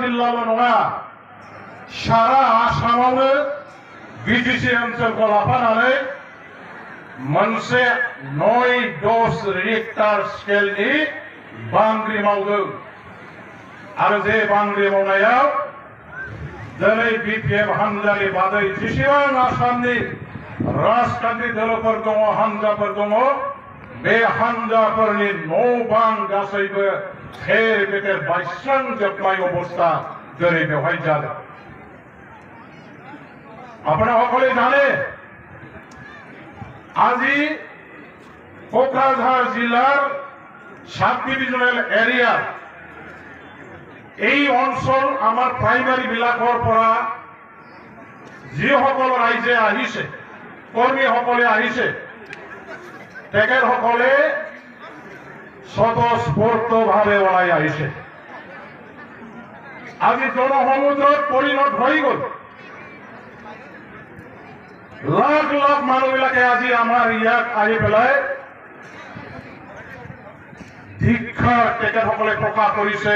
जिल्लाल' नङा सारा आसामावनो बिटिसि ओनसोलखौ लाफानानै मोनसे 9-10 रिक्टार स्केलनि बांग्रि मावदों आरो जे बांग्रि मावनायाव दिनै बिपिएफ हानजानि बादै जेसेबां आसामनि राजखान्थि दलफोर दङ हानजाफोर दङ बे हानजाफोरनि न' बां गासैबो थेर बेथेर बायस्रांजोबनाय अबस्था दिनै बेवहाय जादों। আপনারা সকলে জানে আজি কোকরাঝাড় জেলার সাব ডিভিজনাল এরিয়া এই অঞ্চল আমার প্রাইমারি বিলাকৰ পৰা যিসকল ৰাইজে আহিছে কৰ্মীসকলে আহিছে তেখেতসকলে স্বতঃস্ফূৰ্তভাৱে ওলাই আহিছে। আজি জনসমুদ্ৰত পৰিণত হৈ গ'ল। লাখ লাখ মানুহবিলাকে আজি আমাৰ ইয়াত আহি পেলাই ধিক্ষাৰ তেখেতসকলে প্ৰকাশ কৰিছে,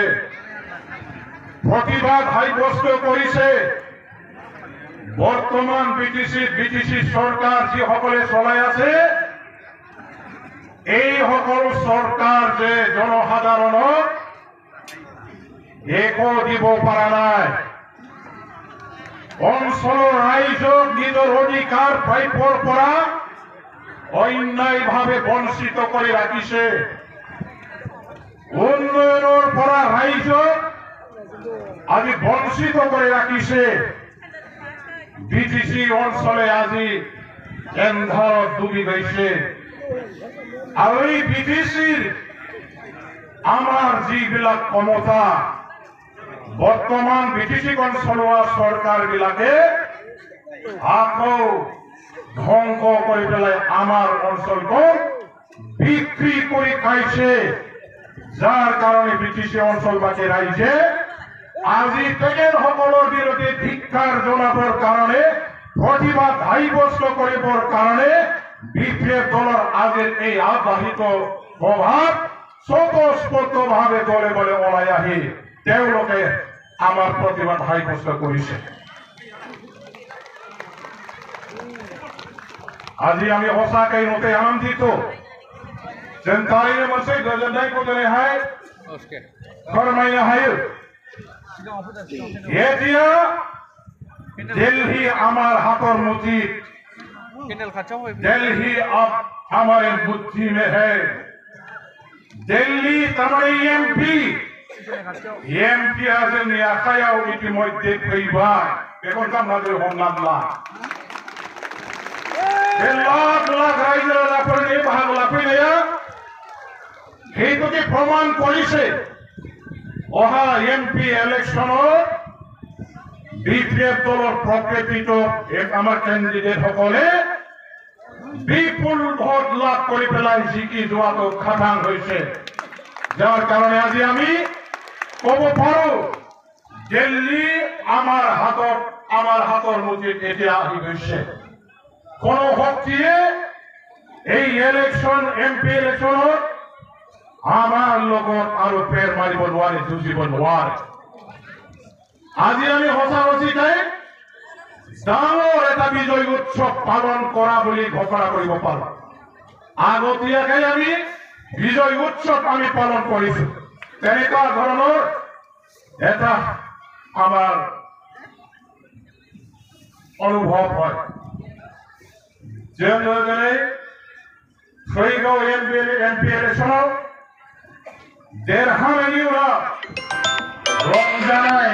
প্ৰতিবাদ সাব্যস্ত কৰিছে। বৰ্তমান বিটিসি চৰকাৰ যিসকলে চলাই আছে এই সকলো চৰকাৰ যে জনসাধাৰণক একো দিব পৰা নাই, অঞ্চলৰ ৰাইজক নিজৰ অধিকাৰ প্ৰাপ্যৰ পৰা অন্যায়ভাৱে বঞ্চিত কৰি ৰাখিছে। উন্নয়নৰ পৰা ৰাইজক আজি বঞ্চিত কৰি ৰাখিছে। বিটিসি অঞ্চলে আজি এন্ধাৰত ডুবি গৈছে আৰু এই বিটিসিৰ আমাৰ যিবিলাক ক্ষমতা বৰ্তমান বিটিসিখন চলোৱা চৰকাৰবিলাকে আকৌ ধ্বংস কৰি পেলাই আমাৰ অঞ্চলখন বিক্ৰী কৰি খাইছে, যাৰ কাৰণে বিটিসি অঞ্চলবাসী ৰাইজে আজি তেখেতসকলৰ বিৰুদ্ধে ধিক্কাৰ জনাবৰ কাৰণে প্ৰতিবাদ সাব্যস্ত কৰিবৰ কাৰণে বিপিএফ দলৰ আজিৰ এই আবাহিত প্ৰভাৱ স্বতঃস্ফূৰ্তভাৱে দলে বলে ওলাই আহি তেওঁলোকে আমাৰ প্ৰতিবাদ সাব্যস্ত কৰিছে। আজি আমি সঁচাকৈ নতে আনন্দিত যেন तारैनो मोनसे गोजोननायखौ दिनैहाय फोरमायनो हायो। এতিয়া दिल्ली আমার हाथर मुठीत, दिल्ली अब हमारे मुट्ठी में है। दिल्ली हमारे एमपी जोंनि आखायाव इतिमধ্যে फैबाय। बेखौ खालामनानै हमनानै बे लाख लाख रायजो राजाफोरनि बाहागो लाफैनाया সেইটোকে প্ৰমাণ কৰিছে। অহা এমপি ইলেকশ্যনত বিপিএফ দলৰ প্ৰকৃত আমাৰ কেণ্ডিডেটসকলে বিপুল ভোট লাভ কৰি পেলাই জিকি যোৱাটো খাটাং হৈছে, যাৰ কাৰণে আজি আমি ক'ব পাৰো দিল্লী আমাৰ হাতৰ মুঠিত এতিয়া আহি গৈছে। কোনো শক্তিয়ে এই ইলেকশ্যন এমপি ইলেকশ্যনত আমাৰ লগত আৰু পেৰ মাৰিব নোৱাৰে, যুঁজিব নোৱাৰে। আজি আমি সঁচাকৈ ডাঙৰ এটা বিজয় উৎসৱ পালন কৰা বুলি ঘোষণা কৰিব পাৰো। আগতীয়াকৈ আমি বিজয় উৎসৱ আমি পালন কৰিছো, তেনেকুৱা ধৰণৰ এটা আমাৰ অনুভৱ হয়। যেনেদৰে फैगौ एमपि इलेक्शनाव देरहानायनि उनाव रंजानाय